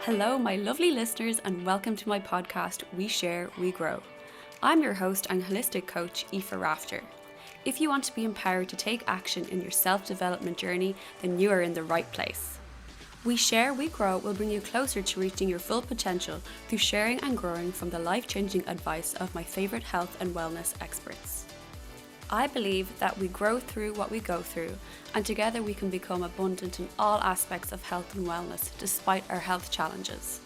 Hello, my lovely listeners, and welcome to my podcast, We Share, We Grow. I'm your host and holistic coach, Aoife Rafter. If you want to be empowered to take action in your self-development journey, then you are in the right place. We Share, We Grow will bring you closer to reaching your full potential through sharing and growing from the life-changing advice of my favourite health and wellness experts. I believe that we grow through what we go through, and together we can become abundant in all aspects of health and wellness despite our health challenges.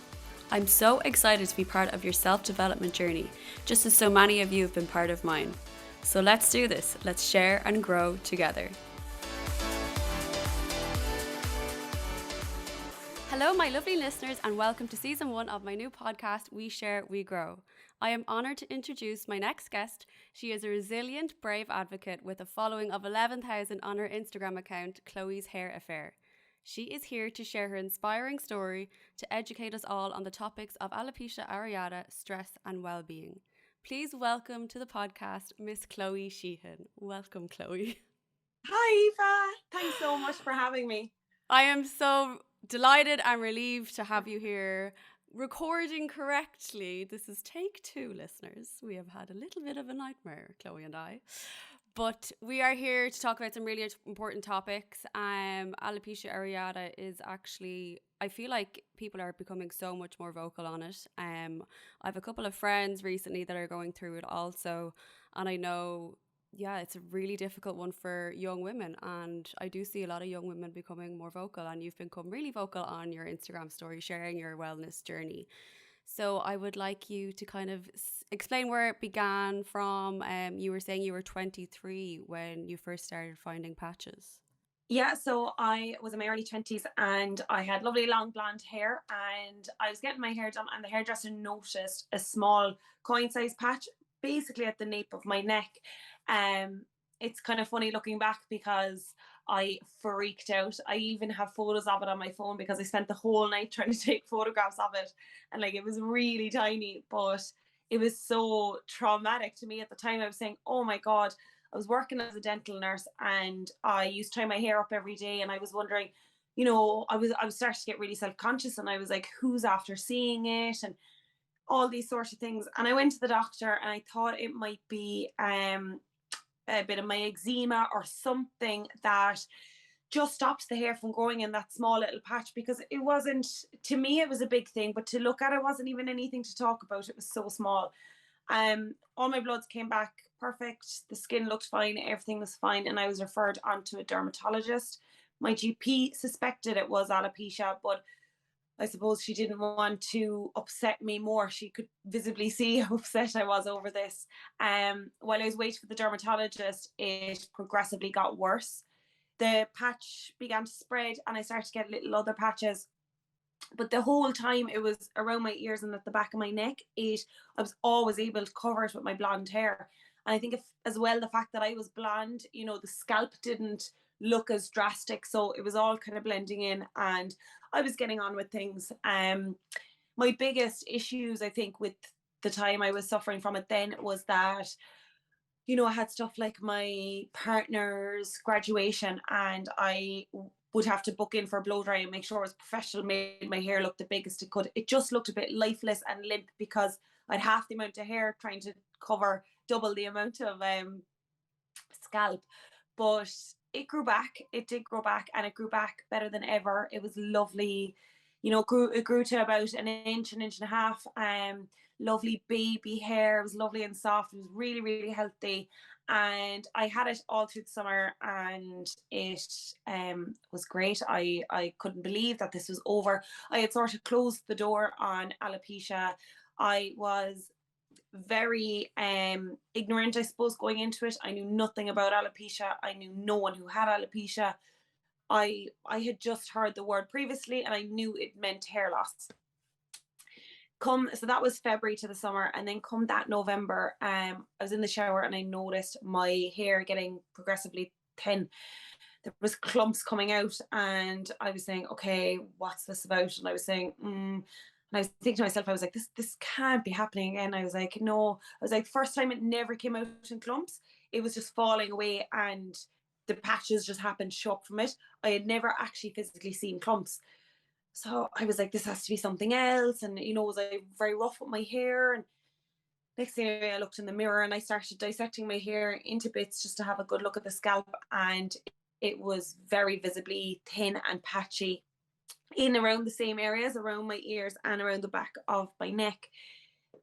I'm so excited to be part of your self-development journey, just as so many of you have been part of mine. So let's do this. Let's share and grow together. Hello, my lovely listeners, and welcome to season 1 of my new podcast, We Share, We Grow. I am honoured to introduce my next guest. She is a resilient, brave advocate with a following of 11,000 on her Instagram account, Chloe's Hair Affair. She is here to share her inspiring story to educate us all on the topics of alopecia areata, stress, and well-being. Please welcome to the podcast, Miss Chloe Sheehan. Welcome, Chloe. Hi, Eva. Thanks so much for having me. I am so delighted and relieved to have you here recording correctly. This is take 2, listeners. We have had a little bit of a nightmare, Chloe and I. But we are here to talk about some really important topics. Alopecia areata is actually, I feel like people are becoming so much more vocal on it. I have a couple of friends recently that are going through it also. And I know it's a really difficult one for young women, and I do see a lot of young women becoming more vocal, and you've become really vocal on your Instagram story sharing your wellness journey. So I would like you to kind of explain where it began from. You were saying you were 23 when you first started finding patches. Yeah, so I was in my early 20s and I had lovely long blonde hair, and I was getting my hair done, and the hairdresser noticed a small coin-sized patch basically at the nape of my neck. It's kind of funny looking back because I freaked out. I even have photos of it on my phone because I spent the whole night trying to take photographs of it, and like it was really tiny, but it was so traumatic to me at the time. I was saying, "Oh my God." I was working as a dental nurse and I used to tie my hair up every day, and I was wondering, I was starting to get really self-conscious, and I was like, who's after seeing it, and all these sorts of things. And I went to the doctor and I thought it might be a bit of my eczema or something that just stops the hair from growing in that small little patch, because it wasn't, to me it was a big thing, but to look at it wasn't even anything to talk about. It was so small. All my bloods came back perfect. The skin looked fine. Everything was fine. And I was referred on to a dermatologist. My GP suspected it was alopecia, but I suppose she didn't want to upset me more. She could visibly see how upset I was over this. While I was waiting for the dermatologist, it progressively got worse. The patch began to spread and I started to get little other patches, but the whole time it was around my ears and at the back of my neck. I was always able to cover it with my blonde hair. And I think, if as well, the fact that I was blonde, the scalp didn't look as drastic, so it was all kind of blending in, and I was getting on with things. My biggest issues, I think, with the time I was suffering from it then was that, I had stuff like my partner's graduation, and I would have to book in for a blow dry and make sure it was professional, made my hair look the biggest it could. It just looked a bit lifeless and limp because I'd half the amount of hair trying to cover double the amount of scalp. But it grew back. It did grow back, and it grew back better than ever. It was lovely. It grew to about an inch and a half. Lovely baby hair. It was lovely and soft. It was really, really healthy. And I had it all through the summer, and it was great. I couldn't believe that this was over. I had sort of closed the door on alopecia. I was very ignorant, I suppose, going into it. I knew nothing about alopecia. I knew no one who had alopecia. I had just heard the word previously, and I knew it meant hair loss. So that was February to the summer, and then come that November, I was in the shower and I noticed my hair getting progressively thin. There was clumps coming out, and I was saying, okay, what's this about? And I was saying, and I was thinking to myself, I was like, this can't be happening again. I was like, no. I was like, first time it never came out in clumps. It was just falling away, and the patches just happened to show up from it. I had never actually physically seen clumps. So I was like, this has to be something else. And, was I very rough with my hair? And next thing I looked in the mirror and I started dissecting my hair into bits just to have a good look at the scalp. And it was very visibly thin and patchy in around the same areas, around my ears and around the back of my neck.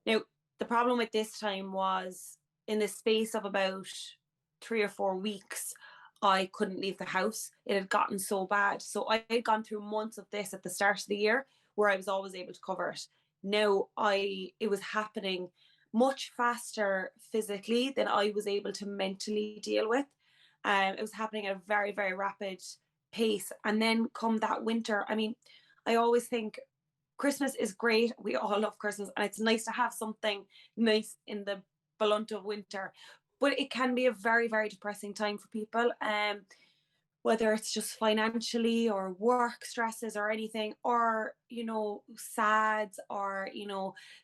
Now, the problem with this time was in the space of about 3 or 4 weeks, I couldn't leave the house. It had gotten so bad. So I had gone through months of this at the start of the year where I was always able to cover it. Now it was happening much faster physically than I was able to mentally deal with. It was happening at a very, very rapid pace. And then come that winter, I mean, I always think Christmas is great. We all love Christmas, and it's nice to have something nice in the blunt of winter. But it can be a very, very depressing time for people. Whether it's just financially or work stresses or anything, or sads, or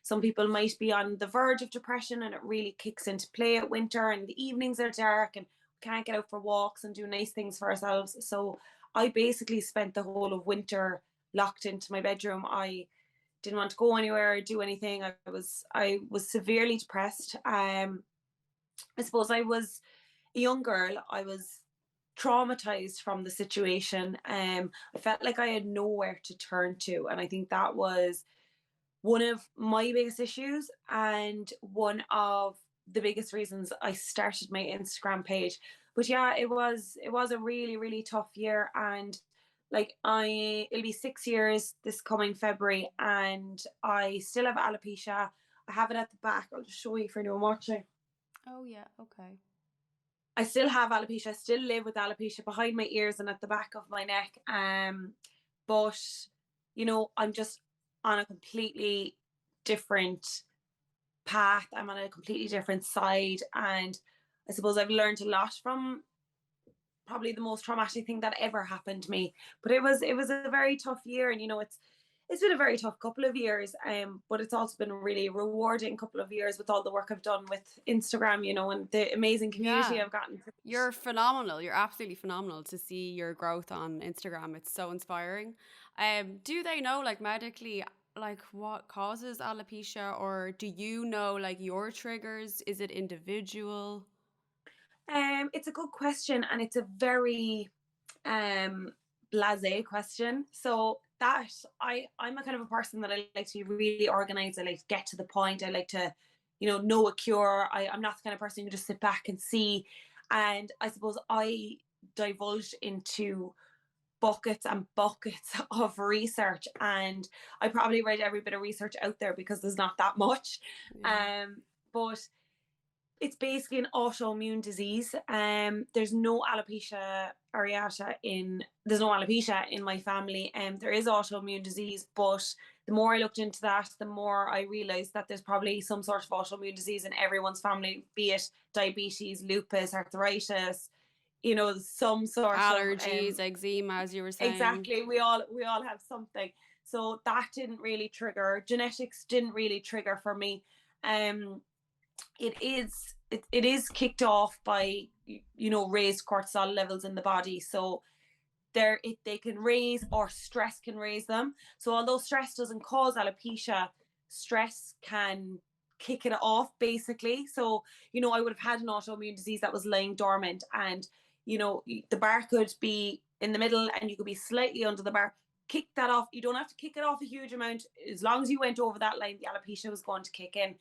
some people might be on the verge of depression and it really kicks into play at winter and the evenings are dark and we can't get out for walks and do nice things for ourselves. So I basically spent the whole of winter locked into my bedroom. I didn't want to go anywhere or do anything. I was severely depressed. I suppose I was a young girl. I was traumatized from the situation. I felt like I had nowhere to turn to, and I think that was one of my biggest issues and one of the biggest reasons I started my Instagram page. But yeah, it was a really, really tough year, and like it'll be 6 years this coming February, and I still have alopecia. I have it at the back. I'll just show you for anyone watching. Oh, yeah. Okay. I still have alopecia. I still live with alopecia behind my ears and at the back of my neck. But I'm just on a completely different path. I'm on a completely different side, and I suppose I've learned a lot from probably the most traumatic thing that ever happened to me. But it was a very tough year, and it's been a very tough couple of years. But it's also been a really rewarding couple of years with all the work I've done with Instagram, and the amazing community Yeah. I've gotten. You're phenomenal. You're absolutely phenomenal to see your growth on Instagram. It's so inspiring. Do they know, like, medically, like, what causes alopecia, or do you know, like, your triggers? Is it individual? It's a good question, and it's a very blasé question. So that I'm a kind of a person that I like to be really organized. I like to get to the point. I like to, know a cure. I'm not the kind of person who just sit back and see. And I suppose I divulged into buckets and buckets of research, and I probably read every bit of research out there because there's not that much. Yeah. But it's basically an autoimmune disease. There's no alopecia in my family. There is autoimmune disease, but the more I looked into that, the more I realized that there's probably some sort of autoimmune disease in everyone's family, be it diabetes, lupus, arthritis, some sort of Allergies, eczema, as you were saying. exactly. We all have something. So that didn't really trigger. Genetics didn't really trigger for me. Um it is kicked off by raised cortisol levels in the body. So they can raise, or stress can raise them. So although stress doesn't cause alopecia, stress can kick it off basically. So I would have had an autoimmune disease that was lying dormant, and the bar could be in the middle and you could be slightly under the bar. Kick that off. You don't have to kick it off a huge amount. As long as you went over that line, the alopecia was going to kick in.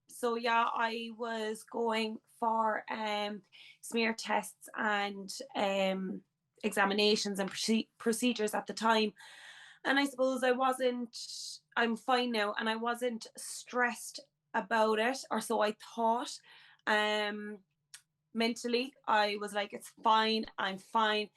So yeah, I was going for smear tests and examinations and procedures at the time. And I suppose I'm fine now, and I wasn't stressed about it, or so I thought. Mentally, I was like, it's fine, I'm fine.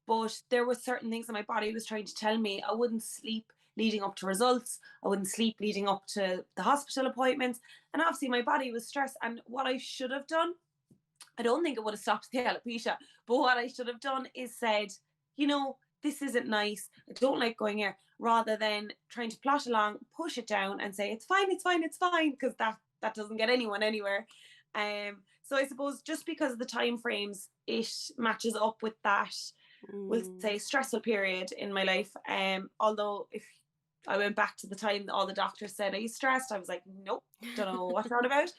But there were certain things that my body was trying to tell me. I wouldn't sleep leading up to results. I wouldn't sleep leading up to the hospital appointments. And obviously my body was stressed. And what I should have done, I don't think it would have stopped the alopecia, but what I should have done is said, this isn't nice. I don't like going here, rather than trying to plot along, push it down and say, it's fine, it's fine, it's fine, because that doesn't get anyone anywhere. So I suppose just because of the time frames, it matches up with that we'll say, stressful period in my life. Although if I went back to the time that all the doctors said, "Are you stressed?" I was like, "Nope, don't know what you're on about."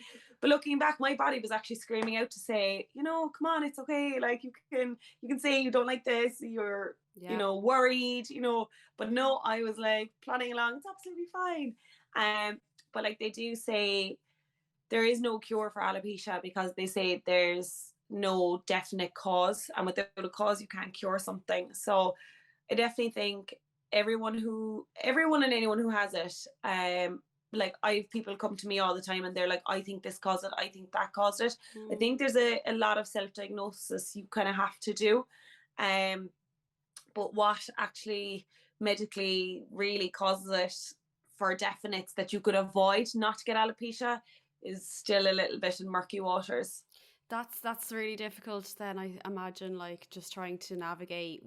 But looking back, my body was actually screaming out to say, come on, it's okay. Like you can say you don't like this, you're worried, but no, I was like plodding along. It's absolutely fine. But like they do say, there is no cure for alopecia because they say there's no definite cause, and without a cause, you can't cure something. So I definitely think everyone and anyone who has it, like I have people come to me all the time and they're like, I think this caused it, I think that caused it. I think there's a lot of self-diagnosis you kind of have to do. But what actually medically really causes it for definites that you could avoid not to get alopecia is still a little bit in murky waters. That's really difficult then, I imagine, like just trying to navigate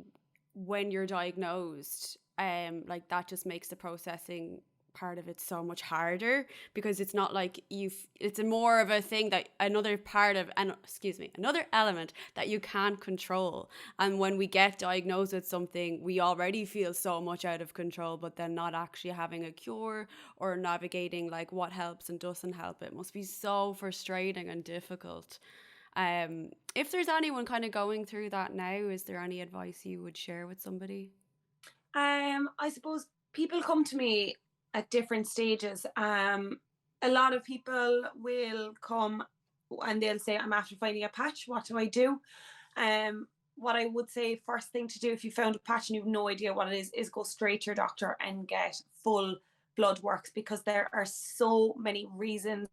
when you're diagnosed. Like that just makes the processing part of it so much harder, because it's not like it's a more of a thing that another part of, and excuse me, another element that you can't control. And when we get diagnosed with something, we already feel so much out of control, but then not actually having a cure or navigating like what helps and doesn't help, it must be so frustrating and difficult. If there's anyone kind of going through that now, is there any advice you would share with somebody? I suppose people come to me at different stages. A lot of people will come and they'll say, "I'm after finding a patch. What do I do?" What I would say, first thing to do if you found a patch and you have no idea what it is go straight to your doctor and get full blood works, because there are so many reasons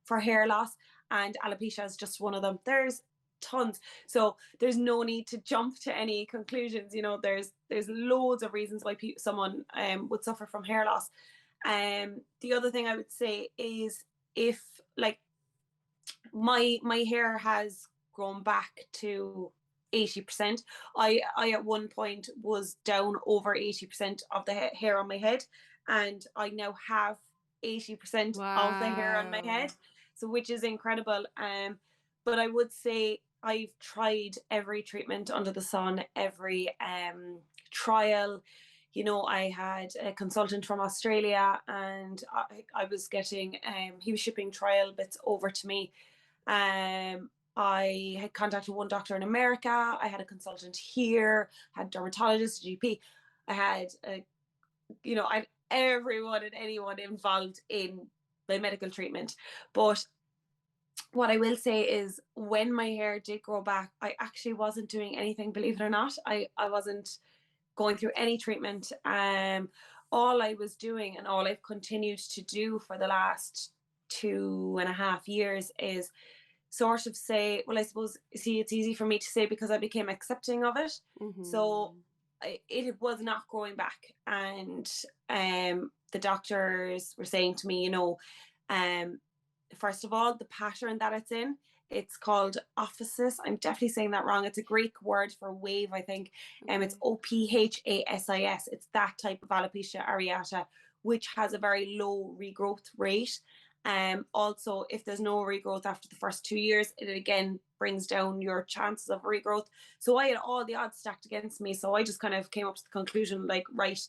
for hair loss, and alopecia is just one of them. There's tons. So there's no need to jump to any conclusions. There's loads of reasons why someone would suffer from hair loss. The other thing I would say is, if like my hair has grown back to 80%. I at one point was down over 80% of the hair on my head, and I now have 80% of the hair on my Wow. head, so which is incredible. But I would say I've tried every treatment under the sun, every trial. I had a consultant from Australia, and I was getting he was shipping trial bits over to me. I had contacted one doctor in America. I had a consultant here, had dermatologist, GP. I had I had everyone and anyone involved in the medical treatment. But what I will say is, when my hair did grow back, I actually wasn't doing anything, believe it or not. I wasn't going through any treatment. All I was doing, and all I've continued to do for the last 2.5 years, is sort of say, well, I suppose, see, it's easy for me to say because I became accepting of it. So it was not growing back. And the doctors were saying to me, first of all, the pattern that it's called ophysis. I'm definitely saying that wrong. It's a Greek word for wave, I think. It's Ophasis. It's that type of alopecia areata, which has a very low regrowth rate. Also, if there's no regrowth after the first 2 years, it again brings down your chances of regrowth. So I had all the odds stacked against me. So I just kind of came up to the conclusion, like, right,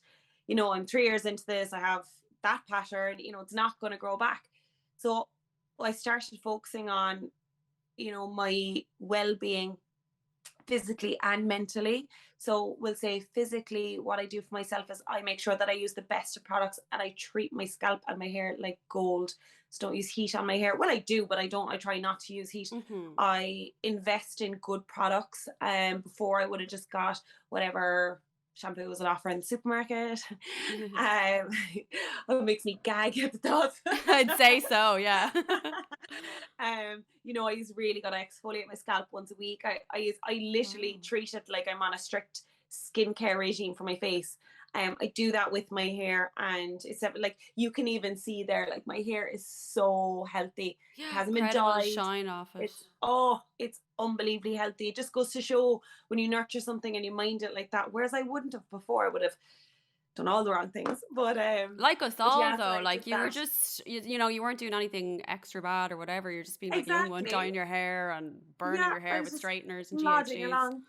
I'm 3 years into this. I have that pattern. It's not going to grow back. So I started focusing on, my well-being, physically and mentally. So we'll say physically, what I do for myself is I make sure that I use the best of products, and I treat my scalp and my hair like gold. So don't use heat on my hair. Well, I do, but I don't. I try not to use heat. I invest in good products. Before I would have just got whatever shampoo was an offer in the supermarket. It makes me gag at the thought. I'd say so, yeah. I just really got to exfoliate my scalp once a week. I literally treat it like I'm on a strict skincare regime for my face. I do that with my hair, and it's like you can even see there, like my hair is so healthy. Yeah, It hasn't been incredible dyed. shine off it. It's unbelievably healthy. It just goes to show, when you nurture something and you mind it like that. Whereas I wouldn't have before. I would have done all the wrong things. But like us but all yeah, so though, I like did you were that. just you weren't doing anything extra bad or whatever. You're just being like a young one, Exactly. dyeing your hair and burning Yeah, your I hair was with just straighteners and plodding GHDs. along.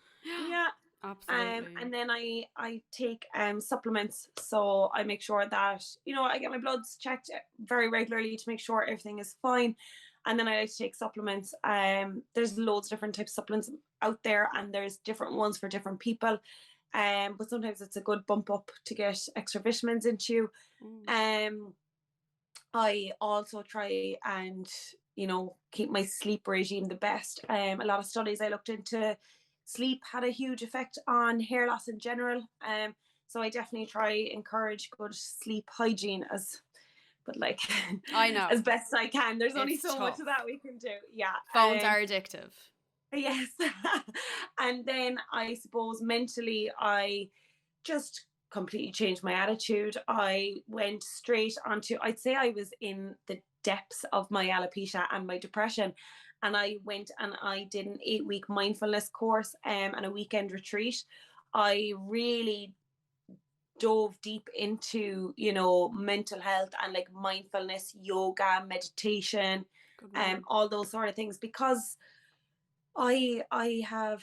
Yeah. Absolutely. And then I take supplements, so I make sure that, you know, I get my bloods checked very regularly to make sure everything is fine. And then I like to take supplements. There's loads of different types of supplements out there, and there's different ones for different people. But sometimes it's a good bump up to get extra vitamins into you. Um, I also try and, you know, keep my sleep regime the best. A lot of studies I looked into, sleep had a huge effect on hair loss in general. So I definitely try encourage good sleep hygiene as, but like, I know. as best I can. There's only It's so much tough. of that we can do. Yeah. Phones are addictive. Yes. And then I suppose mentally, I just completely changed my attitude. I went straight onto, I'd say I was in the depths of my alopecia and my depression. And I went and I did an 8-week mindfulness course and a weekend retreat. I really dove deep into, you know, mental health and like mindfulness, yoga, meditation, Good one. all those sort of things, because I have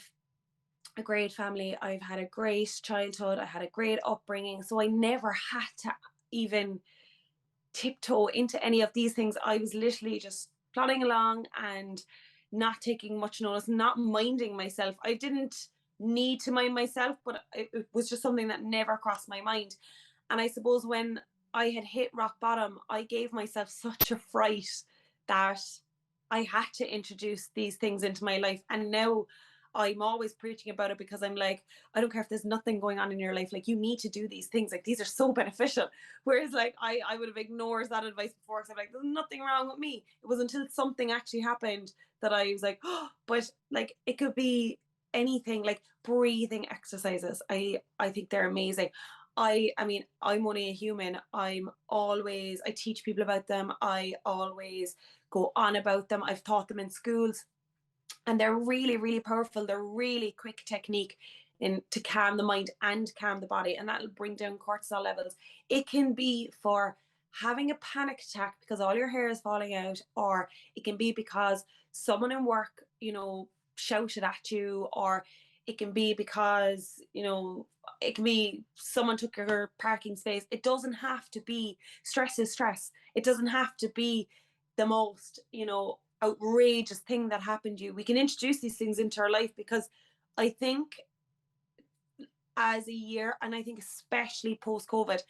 a great family. I've had a great childhood. I had a great upbringing. So I never had to even tiptoe into any of these things. I was literally just plodding along and not taking much notice, not minding myself. I didn't need to mind myself, but it was just something that never crossed my mind. And I suppose when I had hit rock bottom, I gave myself such a fright that I had to introduce these things into my life. And now I'm always preaching about it, because I'm like, I don't care if there's nothing going on in your life, like you need to do these things. Like these are so beneficial. Whereas like I would have ignored that advice before, because I'm like, there's nothing wrong with me. It was until something actually happened that I was like, oh, but like it could be anything, like breathing exercises. I think they're amazing. I mean, I'm only a human. I teach people about them. I always go on about them. I've taught them in schools, and they're really, really powerful. They're really quick technique in to calm the mind and calm the body, and that'll bring down cortisol levels. It can be for having a panic attack because all your hair is falling out, or it can be because someone in work, you know, shouted at you, or it can be because, you know, it can be someone took your parking space. It doesn't have to be stress is stress. It doesn't have to be the most, you know, outrageous thing that happened to you. We can introduce these things into our life, because I think as a year, and I think especially post COVID,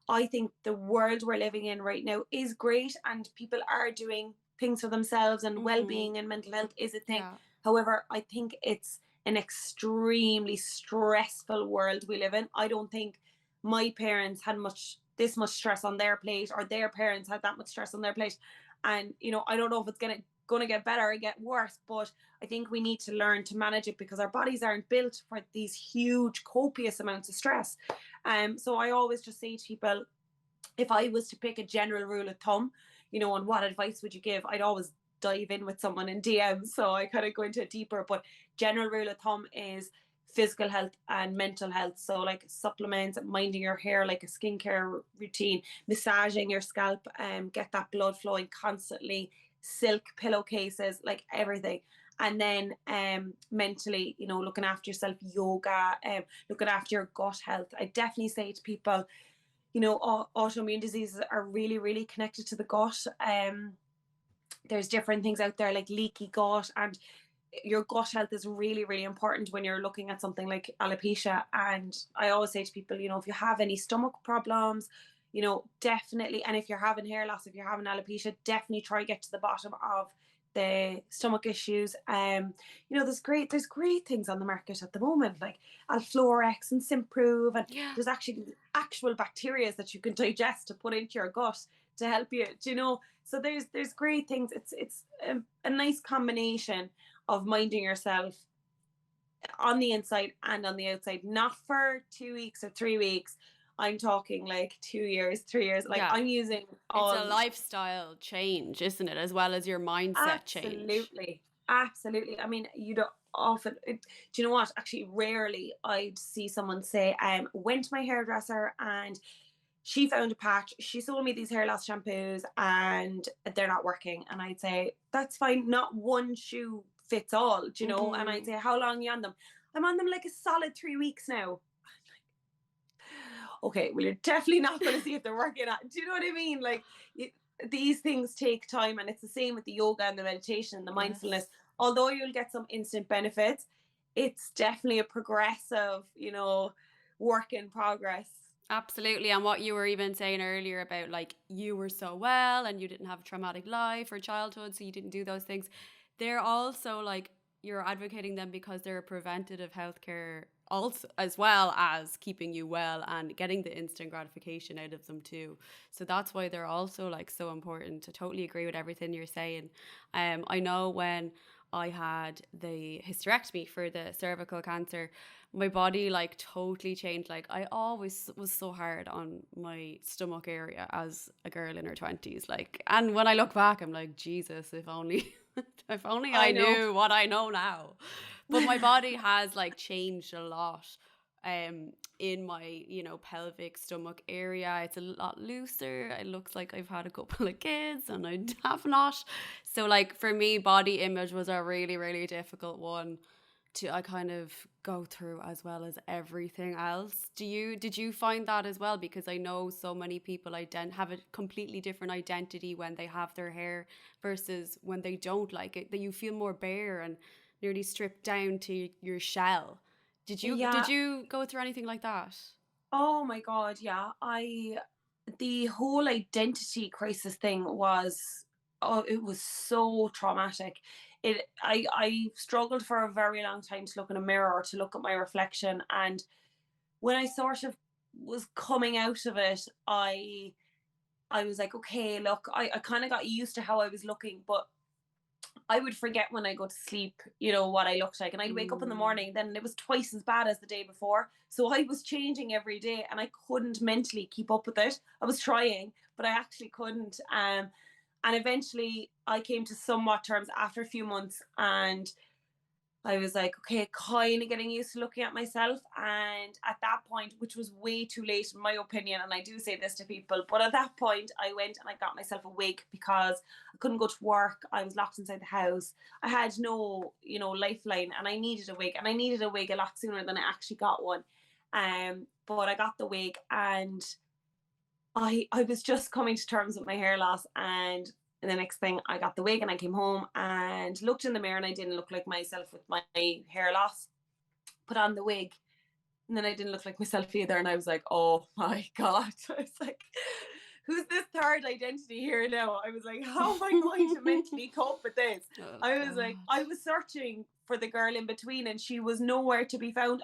I think the world we're living in right now is great, and people are doing things for themselves, and well-being and mental health is a thing. Yeah. However, I think it's an extremely stressful world we live in. I don't think my parents had this much stress on their plate, or their parents had that much stress on their plate. And you know, I don't know if it's gonna get better or get worse, but I think we need to learn to manage it, because our bodies aren't built for these huge copious amounts of stress. So I always just say to people, if I was to pick a general rule of thumb, you know, on what advice would you give, I'd always dive in with someone in DMs. So I kind of go into it deeper. But general rule of thumb is physical health and mental health. So like supplements, minding your hair, like a skincare routine, massaging your scalp, get that blood flowing constantly, silk pillowcases, like everything. And then mentally, you know, looking after yourself, yoga, looking after your gut health. I definitely say to people, you know, autoimmune diseases are really, really connected to the gut. There's different things out there like leaky gut, and your gut health is really, really important when you're looking at something like alopecia. And I always say to people, you know, if you have any stomach problems, you know, definitely, and if you're having hair loss, if you're having alopecia, definitely try to get to the bottom of the stomach issues. You know, there's great things on the market at the moment, like Alflorex and Simprove, and Yeah. there's actually actual bacteria that you can digest to put into your gut to help you. Do you know? So there's great things. It's a nice combination of minding yourself on the inside and on the outside, not for 2 weeks or 3 weeks. I'm talking like 2 years, 3 years. Like Yeah. I'm using It's a all. lifestyle change, isn't it? As well as your mindset change. Absolutely. Absolutely. I mean, you don't often, do you know what? Actually, rarely I'd see someone say, went to my hairdresser and she found a patch. She sold me these hair loss shampoos and they're not working. And I'd say, that's fine. Not one shoe fits all, do you know? And I'd say, how long are you on them? I'm on them like a solid 3 weeks now. Okay, well, you're definitely not going to see if they're working out. Do you know what I mean? Like, these things take time, and it's the same with the yoga and the meditation and the mindfulness. Yes. Although you'll get some instant benefits, it's definitely a progressive, work in progress. Absolutely. And what you were even saying earlier about like you were so well and you didn't have a traumatic life or childhood, so you didn't do those things. They're also like you're advocating them because they're a preventative healthcare also as well as keeping you well and getting the instant gratification out of them too. So that's why they're also like so important. To totally agree with everything you're saying. I know when I had the hysterectomy for the cervical cancer, my body like totally changed. Like I always was so hard on my stomach area as a girl in her 20s, like, and when I look back I'm like, Jesus, if only if only I I know. knew what I know now. But my body has like changed a lot in my, pelvic stomach area. It's a lot looser. It looks like I've had a couple of kids and I have not. So like for me, body image was a really, really difficult one to I kind of go through, as well as everything else. Did you find that as well? Because I know so many people have a completely different identity when they have their hair versus when they don't like it. That you feel more bare and nearly stripped down to your shell. Did Yeah. you go through anything like that? Oh my God. Yeah. The whole identity crisis thing was, oh, it was so traumatic. I struggled for a very long time to look in a mirror or to look at my reflection. And when I sort of was coming out of it, I was like, okay, look, I kind of got used to how I was looking, but I would forget when I go to sleep, what I looked like. And I'd wake up in the Mm. morning, then it was twice as bad as the day before. So I was changing every day and I couldn't mentally keep up with it. I was trying, but I actually couldn't. And eventually I came to somewhat terms after a few months, and I was like, okay, kind of getting used to looking at myself. And at that point, which was way too late, in my opinion, and I do say this to people, but at that point, I went and I got myself a wig because I couldn't go to work. I was locked inside the house. I had no, lifeline, and I needed a wig. And I needed a wig a lot sooner than I actually got one. But I got the wig, and I was just coming to terms with my hair loss, and the next thing I got the wig and I came home and looked in the mirror and I didn't look like myself with my hair loss. Put on the wig and then I didn't look like myself either, and I was like, oh my God. I was like, who's this third identity here now? I was like, how am I going to mentally cope with this? Oh I was like, God. I was searching for the girl in between and she was nowhere to be found.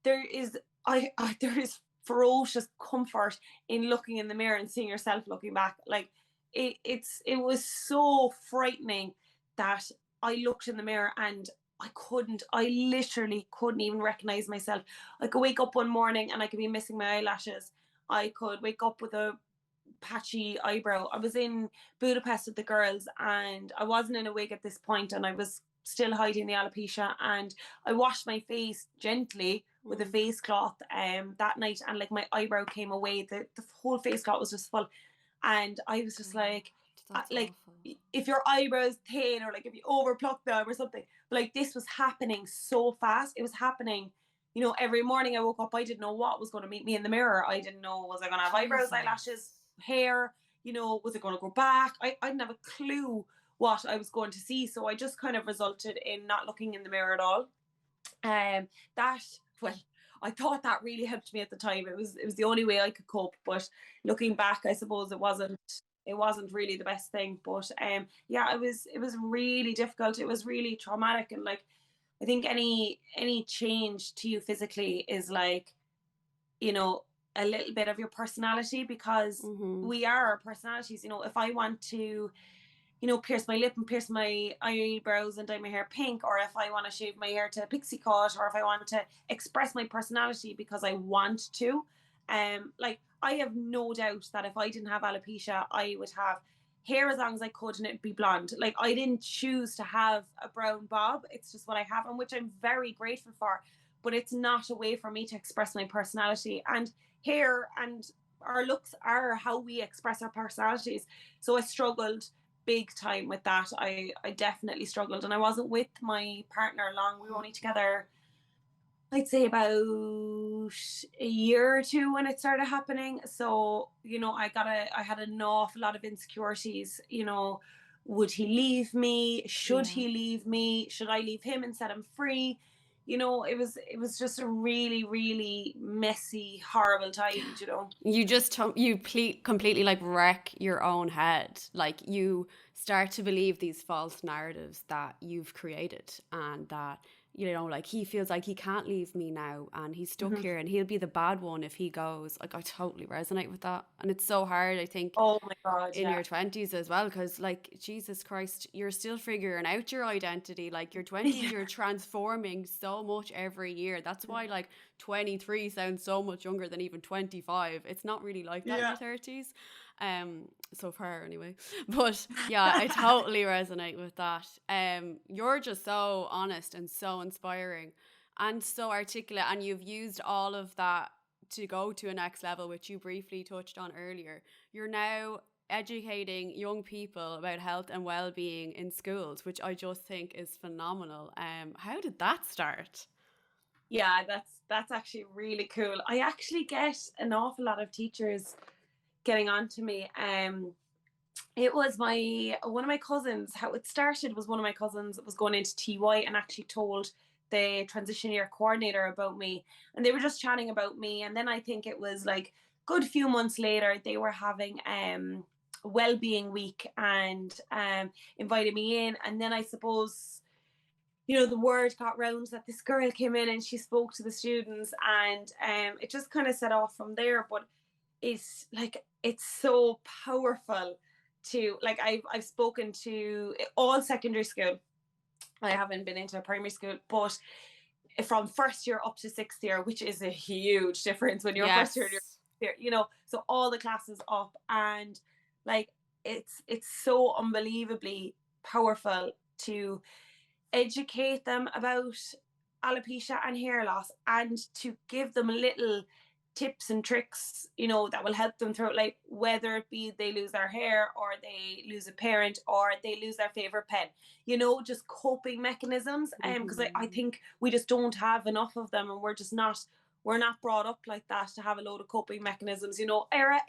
There is there is ferocious comfort in looking in the mirror and seeing yourself looking back. Like, it was so frightening that I looked in the mirror and I literally couldn't even recognize myself. I could wake up one morning and I could be missing my eyelashes. I could wake up with a patchy eyebrow. I was in Budapest with the girls and I wasn't in a wig at this point, and I was still hiding the alopecia, and I washed my face gently with a Mm. face cloth that night, and like my eyebrow came away. The whole face cloth was just full, and I was just God, that's like, awful. if your eyebrows thin or like if you overpluck them or something. But like, this was happening so fast. It was happening, every morning I woke up, I didn't know what was going to meet me in the mirror. I didn't know, was I going to have eyebrows, eyelashes, Jesus. hair, was it going to grow back? I didn't have a clue what I was going to see. So I just kind of resulted in not looking in the mirror at all. That, well, I thought that really helped me at the time. It was the only way I could cope. But looking back, I suppose it wasn't really the best thing. But yeah, it was really difficult. It was really traumatic, and like, I think any change to you physically is like, you know a little bit of your personality, because Mm-hmm. we are our personalities. If I want to, pierce my lip and pierce my eyebrows and dye my hair pink, or if I want to shave my hair to a pixie cut, or if I want to express my personality because I want to. Like, I have no doubt that if I didn't have alopecia, I would have hair as long as I could and it'd be blonde. Like, I didn't choose to have a brown bob. It's just what I have, and which I'm very grateful for. But it's not a way for me to express my personality. And hair and our looks are how we express our personalities. So I struggled big time with that. I definitely struggled, and I wasn't with my partner long. We were only together I'd say about a year or two when it started happening. So, I had an awful lot of insecurities, would he leave me? Should Yeah. he leave me? Should I leave him and set him free? It was just a really, really messy, horrible time, You just completely like wreck your own head. Like you start to believe these false narratives that you've created, and that, like he feels like he can't leave me now and he's stuck Mhm. here and he'll be the bad one if he goes. Like I totally resonate with that. And it's so hard, I think, Oh my God, in yeah. your 20s as well, because like Jesus Christ, you're still figuring out your identity. Like your 20s, Yeah. you're transforming so much every year. That's why like 23 sounds so much younger than even 25. It's not really like that in Yeah. your 30s, so far anyway. But yeah, I totally resonate with that. You're just so honest and so inspiring and so articulate, and you've used all of that to go to a next level, which you briefly touched on earlier. You're now educating young people about health and well-being in schools, which I just think is phenomenal. How did that start? Yeah, that's actually really cool. I actually get an awful lot of teachers getting on to me. It was my one of my cousins. How it started was one of my cousins was going into TY and actually told the transition year coordinator about me, and they were just chatting about me. And then I think it was like good few months later they were having well-being week and invited me in. And then I suppose, the word got round that this girl came in and she spoke to the students, and it just kind of set off from there. But it's so powerful to, like, I've spoken to all secondary school. I haven't been into a primary school, but from first year up to sixth year, which is a huge difference when you're first year and Yes. so all the classes up, and like it's so unbelievably powerful to educate them about alopecia and hair loss, and to give them little tips and tricks, that will help them through, like whether it be they lose their hair or they lose a parent or they lose their favorite pen, just coping mechanisms. Because I Mm-hmm. think we just don't have enough of them, and we're not brought up like that to have a load of coping mechanisms.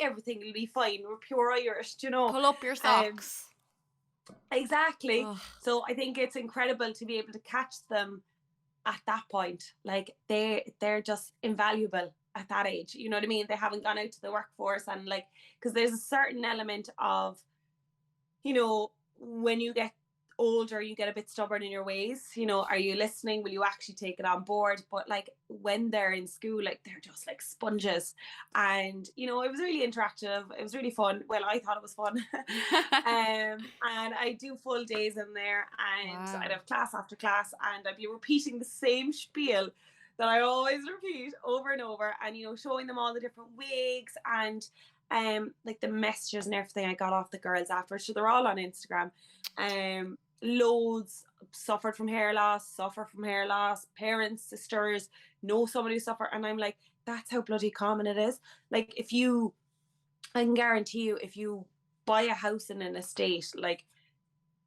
Everything will be fine. We're pure Irish. Pull up your Um, socks. exactly. Ugh. So I think it's incredible to be able to catch them at that point. Like they're just invaluable at that age. You know what I mean? They haven't gone out to the workforce, and like, because there's a certain element of, when you get older, you get a bit stubborn in your ways. Are you listening? Will you actually take it on board? But like when they're in school, like they're just like sponges. And it was really interactive. It was really fun. Well, I thought it was fun. And I do full days in there, and I'd Wow. have class after class, and I'd be repeating the same spiel that I always repeat over and over, and showing them all the different wigs and like the messages and everything I got off the girls after. So they're all on Instagram. Loads suffered from hair loss, parents, sisters, know somebody who suffered. And I'm like, that's how bloody common it is. Like I can guarantee you, if you buy a house in an estate, like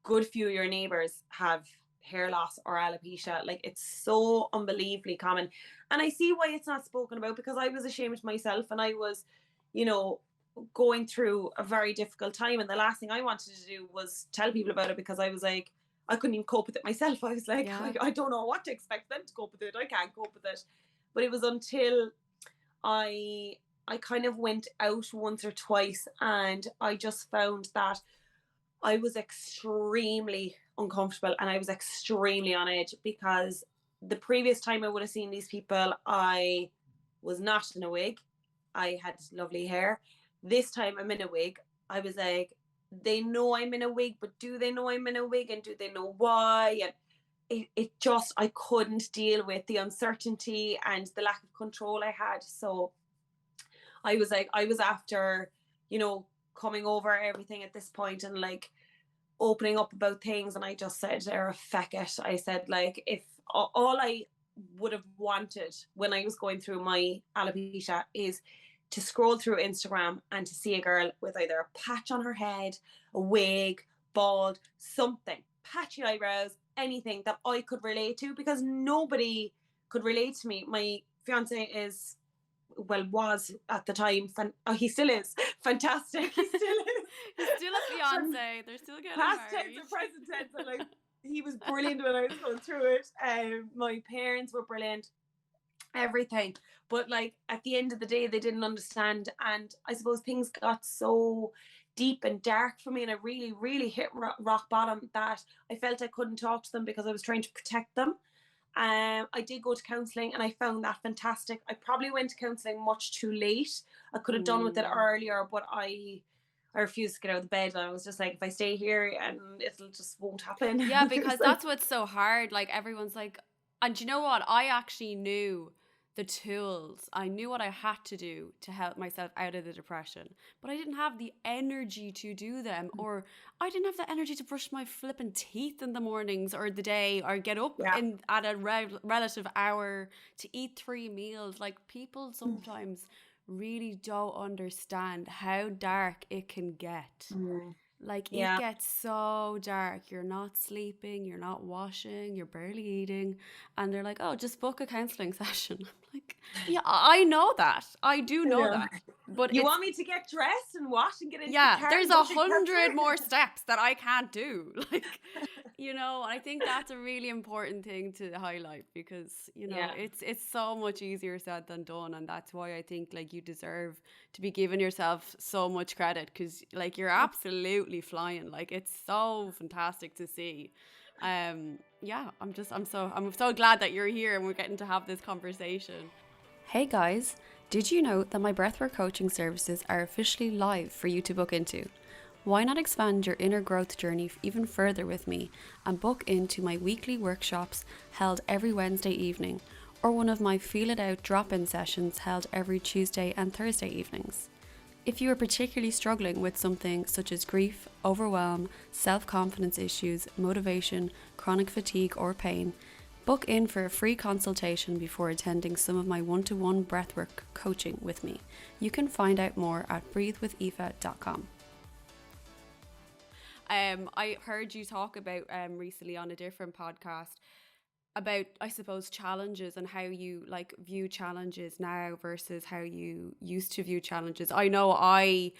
good few of your neighbors have hair loss or alopecia. Like it's so unbelievably common. And I see why it's not spoken about, because I was ashamed myself, and I was, you know, going through a very difficult time. And the last thing I wanted to do was tell people about it, because I was like, I couldn't even cope with it myself. I was like, Yeah. I don't know what to expect them to cope with it. I can't cope with it. But it was until I I kind of went out once or twice, and I just found that I was extremely uncomfortable and I was extremely on edge, because the previous time I would have seen these people, I was not in a wig. I had lovely hair. This time I'm in a wig. I was like, they know I'm in a wig, but do they know I'm in a wig, and do they know why? And it just, I couldn't deal with the uncertainty and the lack of control I had. So I was like, I was after, coming over everything at this point, and like opening up about things. And I just said, feck it. I said, like, if all I would have wanted when I was going through my alopecia is to scroll through Instagram and to see a girl with either a patch on her head, a wig, bald, something, patchy eyebrows, anything that I could relate to, because nobody could relate to me. My fiance was at the time, he still is fantastic. He still is. He's still a fiance. They're still getting Past married. tense or present tense. And like, he was brilliant when I was going through it. My parents were brilliant. Everything. But like, at the end of the day, they didn't understand. And I suppose things got so deep and dark for me, and I really, really hit rock bottom, that I felt I couldn't talk to them because I was trying to protect them. I did go to counselling, and I found that fantastic. I probably went to counselling much too late. I could have done with it earlier, but I refused to get out of the bed. I was just like, if I stay here, and it'll just won't happen. Yeah, because that's what's so hard. Like, everyone's like, and you know what? I actually knew the tools. I knew what I had to do to help myself out of the depression, but I didn't have the energy to do them, or I didn't have the energy to brush my flipping teeth in the mornings or the day, or get up at a relative hour to eat 3 meals. Like, people sometimes really don't understand how dark it can get. Like, it gets so dark. You're not sleeping, you're not washing, you're barely eating. And they're like, oh, just book a counselling session. I'm like, yeah, I know that. I do know that. But you want me to get dressed and wash and get into the car? There's 100 more steps that I can't do. Like, you know, I think that's a really important thing to highlight, because, you know, it's so much easier said than done. And that's why I think, like, you deserve to be giving yourself so much credit, because, like, you're absolutely flying. Like, it's so fantastic to see. I'm so glad that you're here and we're getting to have this conversation. Hey guys, did you know that my breathwork coaching services are officially live for you to book into? Why not expand your inner growth journey even further with me and book into my weekly workshops held every Wednesday evening, or one of my Feel It Out drop-in sessions held every Tuesday and Thursday evenings? If you are particularly struggling with something such as grief, overwhelm, self-confidence issues, motivation, chronic fatigue, or pain, book in for a free consultation before attending some of my one-to-one breathwork coaching with me. You can find out more at breathewithaoife.com. I heard you talk about recently on a different podcast about, I suppose, challenges and how you like view challenges now versus how you used to view challenges. I know I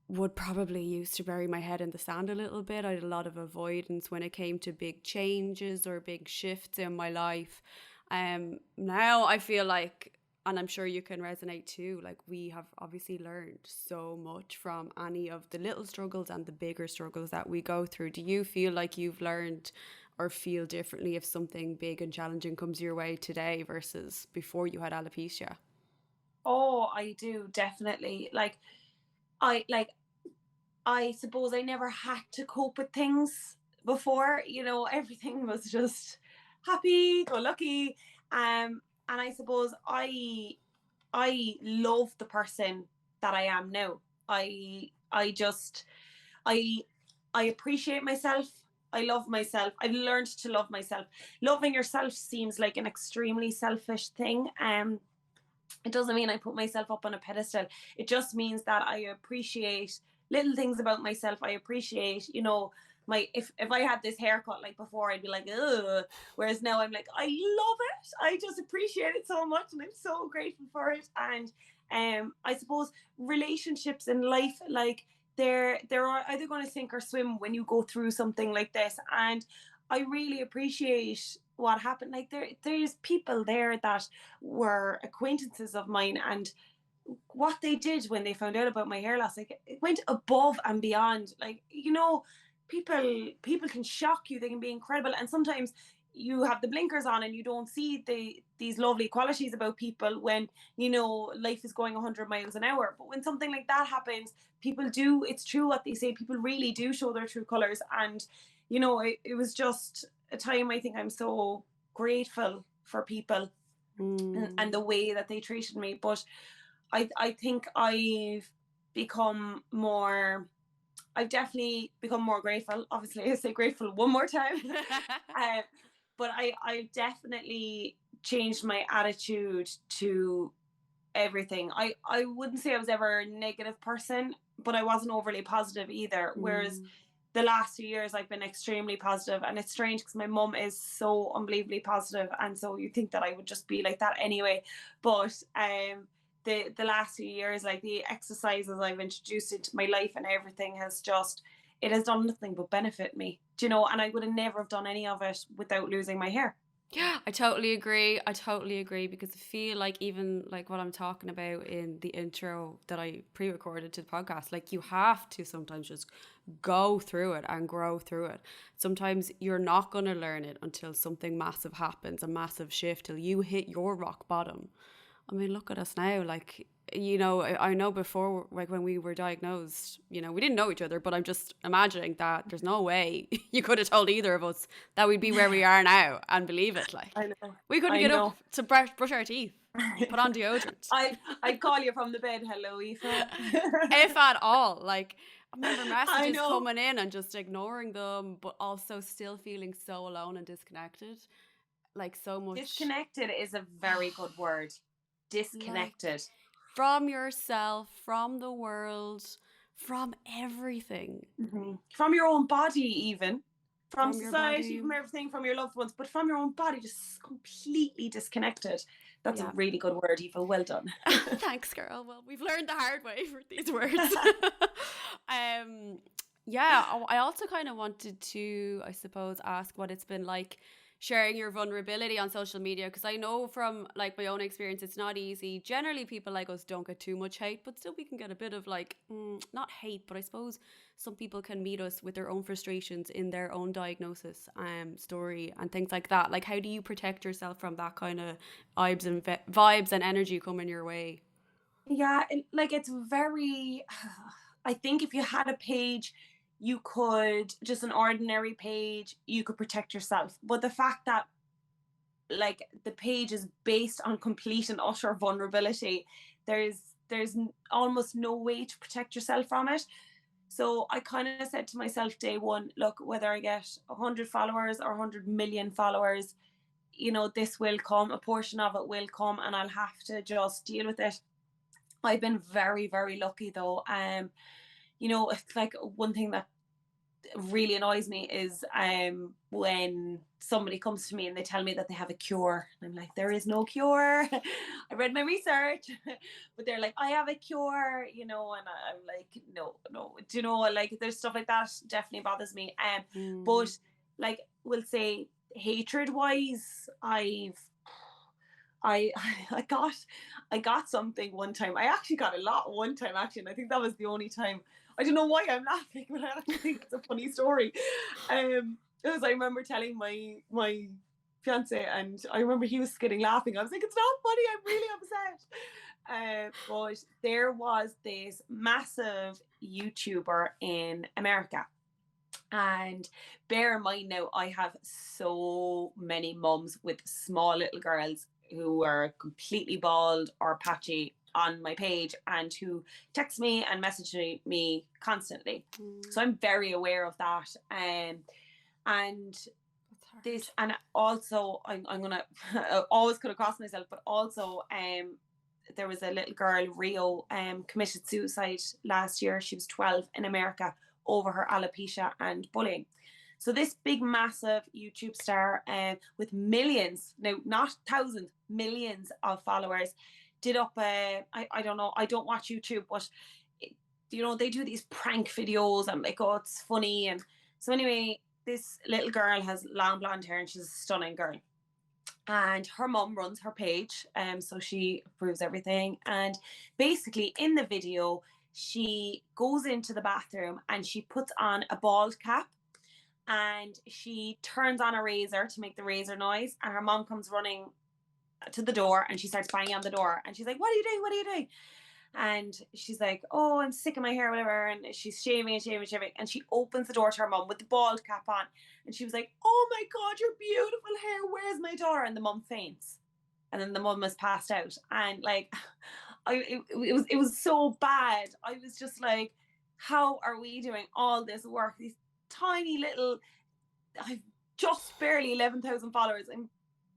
would probably used to bury my head in the sand a little bit. I had a lot of avoidance when it came to big changes or big shifts in my life. Now I feel like, and I'm sure you can resonate too, like, we have obviously learned so much from any of the little struggles and the bigger struggles that we go through. Do you feel like you've learned or feel differently if something big and challenging comes your way today versus before you had alopecia? Oh, I do, definitely. I suppose I never had to cope with things before. You know, everything was just happy, go lucky. And I suppose I love the person that I am now. I just I I appreciate myself. I love myself. I've learned to love myself. Loving yourself seems like an extremely selfish thing. It doesn't mean I put myself up on a pedestal. It just means that I appreciate little things about myself. I appreciate, you know, if I had this haircut like before, I'd be like, ugh. Whereas now I'm like, I love it. I just appreciate it so much, and I'm so grateful for it. And I suppose relationships in life, like, they're either going to sink or swim when you go through something like this. And I really appreciate what happened. Like, there's people there that were acquaintances of mine, and what they did when they found out about my hair loss, like, it went above and beyond. Like, you know, people can shock you. They can be incredible, and sometimes you have the blinkers on and you don't see these lovely qualities about people when, you know, life is going 100 miles an hour. But when something like that happens, people do, it's true what they say, people really do show their true colors. And, you know, it was just a time, I think I'm so grateful for people and the way that they treated me. But I think I've definitely become more grateful. Obviously, I say grateful one more time. But I definitely changed my attitude to everything. I wouldn't say I was ever a negative person, but I wasn't overly positive either. Whereas the last 2 years I've been extremely positive, and it's strange because my mum is so unbelievably positive, and so you think that I would just be like that anyway. But the last 2 years, like the exercises I've introduced into my life and everything has just, it has done nothing but benefit me. Do you know? And I would have never have done any of it without losing my hair. Yeah, I totally agree. I totally agree because I feel like even like what I'm talking about in the intro that I pre-recorded to the podcast, like you have to sometimes just go through it and grow through it. Sometimes you're not going to learn it until something massive happens, a massive shift, till you hit your rock bottom. I mean, look at us now. Like, you know, I know before, like when we were diagnosed, you know, we didn't know each other, but I'm just imagining that there's no way you could have told either of us that we'd be where we are now and believe it. Like, I know. we couldn't I get know. up to brush our teeth, put on deodorant, I'd call you from the bed. Hello, Aoife. if at all. Like, I remember I messages know. coming in and just ignoring them, but also still feeling so alone and disconnected. Like, so much. Disconnected is a very good word. Disconnected. Like, from yourself, from the world, from everything. Mm-hmm. From your own body, even. From From your society, body. from everything, from your loved ones, but from your own body, just completely disconnected. That's Yeah. a really good word, Aoife. Well done. Thanks, girl. Well, we've learned the hard way for these words. Yeah, I also kind of wanted to, I suppose, ask what it's been like sharing your vulnerability on social media, because I know from like my own experience it's not easy. Generally people like us don't get too much hate, but still we can get a bit of like not hate, but I suppose some people can meet us with their own frustrations in their own diagnosis story and things like that. Like, how do you protect yourself from that kind of vibes and energy coming your way? Yeah, like it's very, I think if you had a page, you could, just an ordinary page, you could protect yourself. But the fact that like the page is based on complete and utter vulnerability, there's almost no way to protect yourself from it. So I kind of said to myself day one, look, whether I get 100 followers or 100 million followers, you know, this will come, a portion of it will come, and I'll have to just deal with it. I've been very, very lucky though. You know, it's like one thing that really annoys me is when somebody comes to me and they tell me that they have a cure. I'm like, there is no cure. I read my research, but they're like, I have a cure, you know, and I'm like, no, no. Do you know, like there's stuff like that definitely bothers me. But like we'll say hatred wise, I I got something one time. I actually got a lot one time actually, and I think that was the only time. I don't know why I'm laughing, but I actually think it's a funny story. It was, I remember telling my fiance, and I remember he was getting laughing. I was like, it's not funny, I'm really upset. But there was this massive YouTuber in America. And bear in mind now, I have so many mums with small little girls who are completely bald or patchy on my page and who text me and message me constantly. So I'm very aware of that. And this, and also I'm gonna always cut across myself, but also there was a little girl, Rio, committed suicide last year. She was 12 in America over her alopecia and bullying. So this big, massive YouTube star with millions, now not thousands, millions of followers, did up I don't know, I don't watch YouTube, but you know, they do these prank videos and like, oh, it's funny. And so anyway, this little girl has long blonde hair and she's a stunning girl. And her mum runs her page, so she approves everything. And basically in the video, she goes into the bathroom and she puts on a bald cap and she turns on a razor to make the razor noise, and her mom comes running to the door and she starts banging on the door and she's like, what are you doing, what are you doing? And she's like, oh, I'm sick of my hair, whatever. And she's shaving and shaving and shaving. And she opens the door to her mum with the bald cap on. And she was like, oh my God, your beautiful hair. Where's my daughter? And the mum faints. And then the mum has passed out. And like, it was so bad. I was just like, how are we doing all this work? These tiny little, I've just barely 11,000 followers. I'm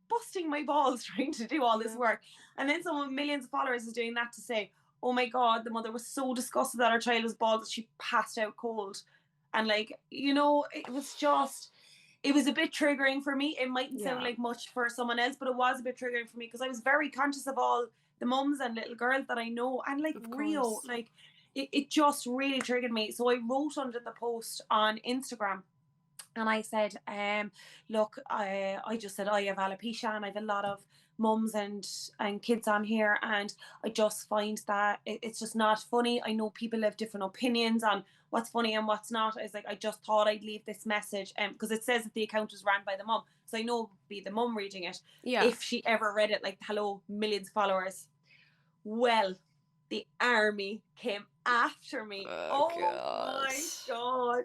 busting my balls trying to do all this work. And then someone with millions of followers is doing that to say, oh my God, the mother was so disgusted that her child was bald that she passed out cold. And like, you know, it was a bit triggering for me. It mightn't sound Yeah. like much for someone else, but it was a bit triggering for me because I was very conscious of all the mums and little girls that I know. And like Of Rio, course. like it just really triggered me. So I wrote under the post on Instagram and I said, look, I just said I have alopecia and I have a lot of mums and kids on here, and I just find that it's just not funny. I know people have different opinions on what's funny and what's not. I was like, I just thought I'd leave this message, because it says that the account was ran by the mum, so I know it would be the mum reading it. Yeah. If she ever read it, like, hello, millions of followers. Well, the army came after me. Oh my God.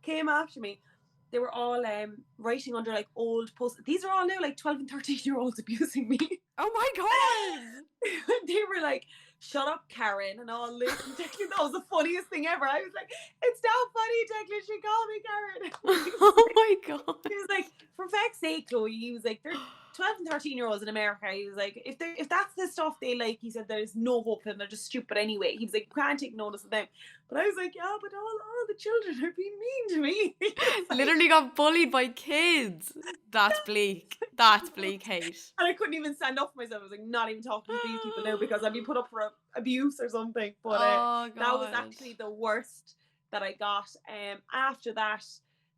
Came after me. They were all writing under like old posts. These are all now like 12 and 13-year-olds abusing me. Oh my God. They were like, shut up, Karen, and all this. And Declan, that was the funniest thing ever. I was like, it's not funny, Declan. She called me Karen. Oh my God. He was like, for fuck's sake, Chloe. He was like, they're 12 and 13-year-olds in America. He was like, if that's the stuff they like, he said, there's no hope for them. They're just stupid anyway. He was like, you can't take notice of them. But I was like, yeah, but all the children are being mean to me. Like, literally got bullied by kids. That's bleak. That's bleak hate. And I couldn't even stand up for myself. I was like, not even talking to these people now because I'd be put up for abuse or something. But Oh that was God. actually the worst that I got. After that,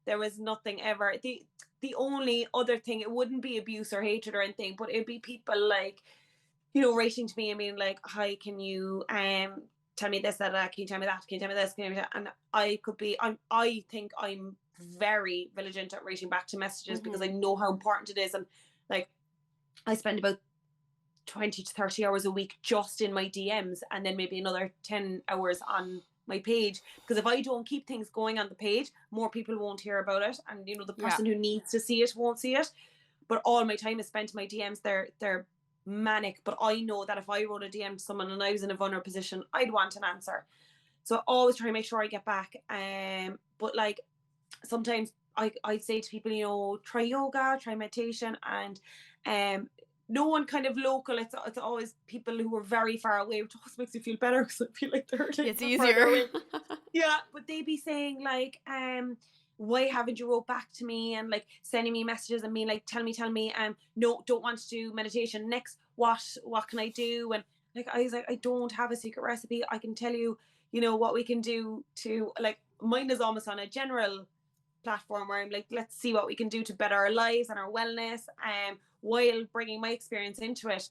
there was nothing ever. The only other thing, it wouldn't be abuse or hatred or anything, but it'd be people like, you know, writing to me and being like, hi, can you tell me this, that, can you tell me that, can you tell me this, can you tell me that? And I think I'm very vigilant at writing back to messages because I know how important it is. And like, I spend about 20 to 30 hours a week just in my DMs, and then maybe another 10 hours on my page, because if I don't keep things going on the page, more people won't hear about it, and you know, the person who needs to see it won't see it. But all my time is spent in my DMs. They're manic, but I know that if I wrote a DM to someone and I was in a vulnerable position, I'd want an answer. So I always try to make sure I get back. But like, sometimes I'd say to people, you know, try yoga, try meditation, and no one kind of local. It's always people who are very far away, which always makes me feel better because I feel like they're like, it's they're further away. easier. Yeah, but they be saying like, why haven't you wrote back to me, and like sending me messages and being like, tell me, no, don't want to do meditation. Next, what can I do? And like, I was like, I don't have a secret recipe. I can tell you, you know, what we can do to, like, mine is almost on a general platform where I'm like, let's see what we can do to better our lives and our wellness, while bringing my experience into it.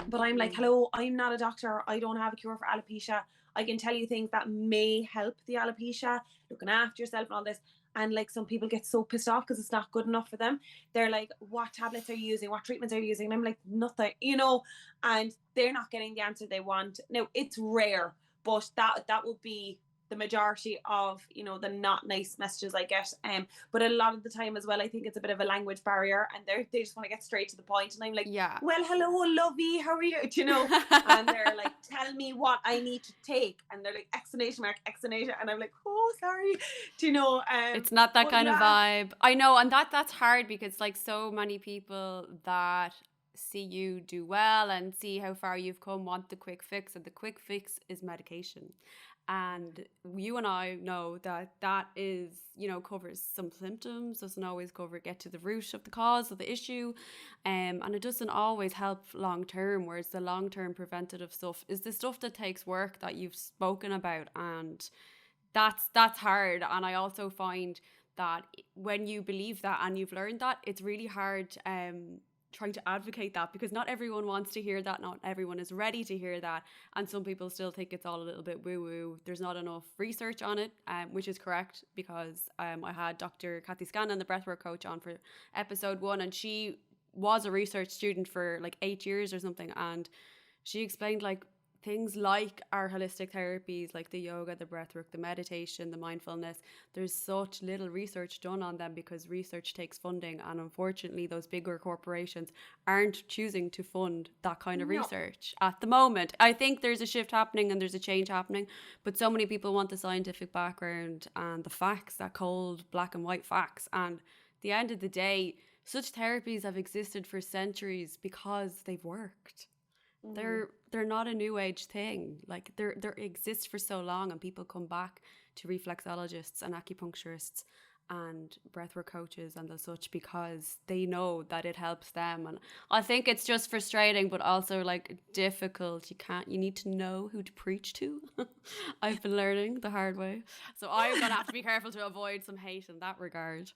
But I'm like, hello, I'm not a doctor. I don't have a cure for alopecia. I can tell you things that may help the alopecia, looking after yourself and all this. And like, some people get so pissed off because it's not good enough for them. They're like, what tablets are you using? What treatments are you using? And I'm like, nothing, you know, and they're not getting the answer they want. Now, it's rare, but that would be the majority of, you know, the not nice messages I get. But a lot of the time as well, I think it's a bit of a language barrier, and they just want to get straight to the point. And I'm like, well, hello, lovey, how are you? Do you know? And they're like, tell me what I need to take, and they're like, exclamation mark, exclamation, and I'm like, oh, sorry. Do you know? It's not that kind of vibe. I know, and that's hard because like so many people that see you do well and see how far you've come want the quick fix, and the quick fix is medication. And you and I know that is, you know, covers some symptoms, doesn't always get to the root of the cause of the issue, and it doesn't always help long term. Whereas the long term preventative stuff is the stuff that takes work that you've spoken about, and that's hard. And I also find that when you believe that and you've learned that, it's really hard trying to advocate that, because not everyone wants to hear that, not everyone is ready to hear that, and some people still think it's all a little bit woo-woo. There's not enough research on it, which is correct, because I had Dr. Kathy Scanlon, the breathwork coach, on for episode 1, and she was a research student for like 8 years or something, and she explained like things like our holistic therapies, like the yoga, the breathwork, the meditation, the mindfulness, there's such little research done on them because research takes funding, and unfortunately those bigger corporations aren't choosing to fund that kind of research at the moment. I think there's a shift happening and there's a change happening, but so many people want the scientific background and the facts, that cold black and white facts. And at the end of the day, such therapies have existed for centuries because they've worked. they're not a new age thing. Like they exist for so long, and people come back to reflexologists and acupuncturists and breathwork coaches and the such because they know that it helps them. And I think it's just frustrating, but also like difficult. You need to know who to preach to. I've been learning the hard way, so I'm gonna have to be careful to avoid some hate in that regard.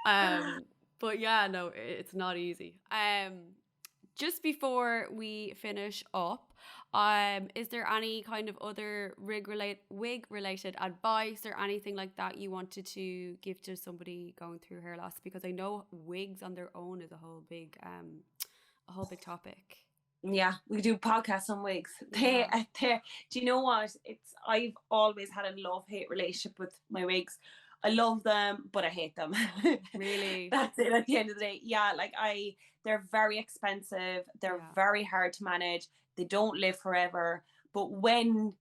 But yeah, no, it's not easy. Just before we finish up, is there any kind of other wig related advice or anything like that you wanted to give to somebody going through hair loss? Because I know wigs on their own is a whole big topic. Yeah, we do podcasts on wigs. Do you know what? I've always had a love-hate relationship with my wigs. I love them, but I hate them. Really? That's it at the end of the day. Yeah, they're very expensive. They're very hard to manage. They don't live forever. But when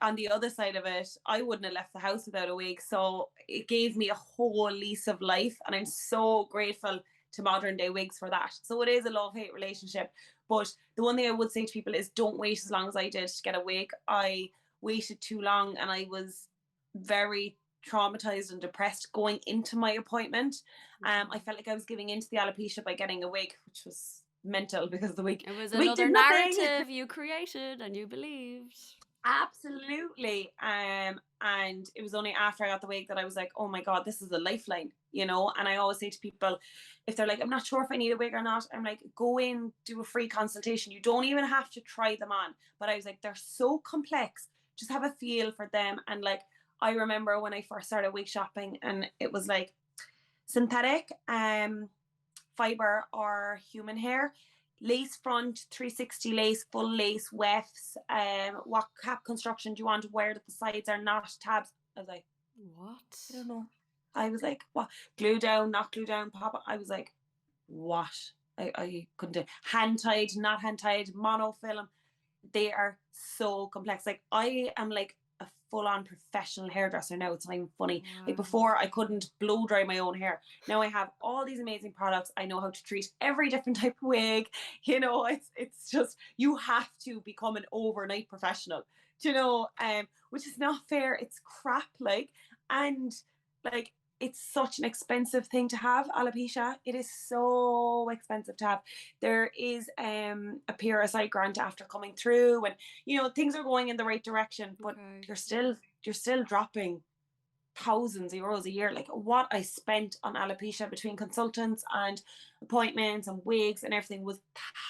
on the other side of it, I wouldn't have left the house without a wig. So it gave me a whole lease of life. And I'm so grateful to modern day wigs for that. So it is a love-hate relationship. But the one thing I would say to people is don't wait as long as I did to get a wig. I waited too long and I was very traumatized and depressed going into my appointment. I felt like I was giving into the alopecia by getting a wig, which was mental because the wig, it was the wig another did nothing. narrative you created and you believed. Absolutely. And it was only after I got the wig that I was like, oh my God, this is a lifeline, you know? And I always say to people, if they're like, I'm not sure if I need a wig or not, I'm like, go in, do a free consultation. You don't even have to try them on. But I was like, they're so complex. Just have a feel for them. And like, I remember when I first started wig shopping and it was like synthetic, fiber or human hair, lace front, 360 lace, full lace, wefts, what cap construction do you want, where the sides are not tabs. I was like, what? I don't know. I was like, what? Glue down, not glue down, pop. I was like, what? I couldn't do. Hand tied, not hand tied, monofilm. They are so complex. Like I am like a full-on professional hairdresser now. It's not even funny. Wow. Like before I couldn't blow dry my own hair. Now I have all these amazing products. I know how to treat every different type of wig. You know, it's just you have to become an overnight professional. You know, which is not fair. It's crap, and like it's such an expensive thing to have, alopecia. It is so expensive to have. There is a PRSI grant after coming through, and you know things are going in the right direction, but you're still dropping thousands of euros a year. Like what I spent on alopecia between consultants and appointments and wigs and everything was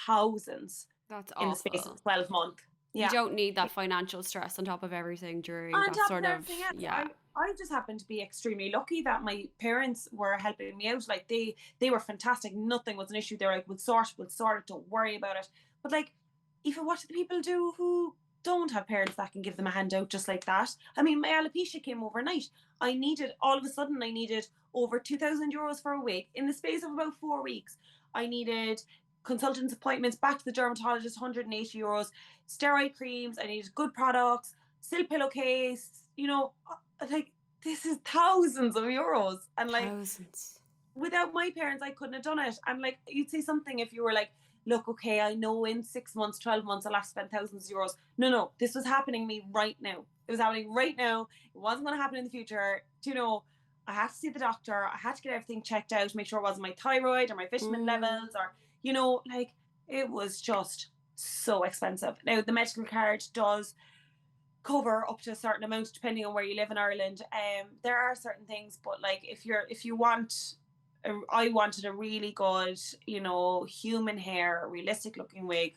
thousands. That's in awful. the space of 12 months. You don't need that financial stress on top of everything during on that top sort of of everything else. I just happened to be extremely lucky that my parents were helping me out. Like they were fantastic. Nothing was an issue. They're like, we'll sort it, don't worry about it. But like, even what do the people do who don't have parents that can give them a handout just like that? I mean, my alopecia came overnight. All of a sudden I needed over 2,000 euros for a wig in the space of about 4 weeks. I needed consultants appointments, back to the dermatologist, 180 euros, steroid creams, I needed good products, silk pillowcase, you know, like this is thousands of euros. And like thousands. Without my parents, I couldn't have done it. And like you'd say something if you were like, look, okay, I know in 6 months, 12 months, I'll have to spend thousands of euros. No, this was happening to me right now. It was happening right now. It wasn't going to happen in the future. You know, I had to see the doctor. I had to get everything checked out, make sure it wasn't my thyroid or my vitamin levels or, you know, like it was just so expensive. Now, the medical card does cover up to a certain amount depending on where you live in Ireland. There are certain things, but like if you want, I wanted a really good, you know, human hair, realistic looking wig.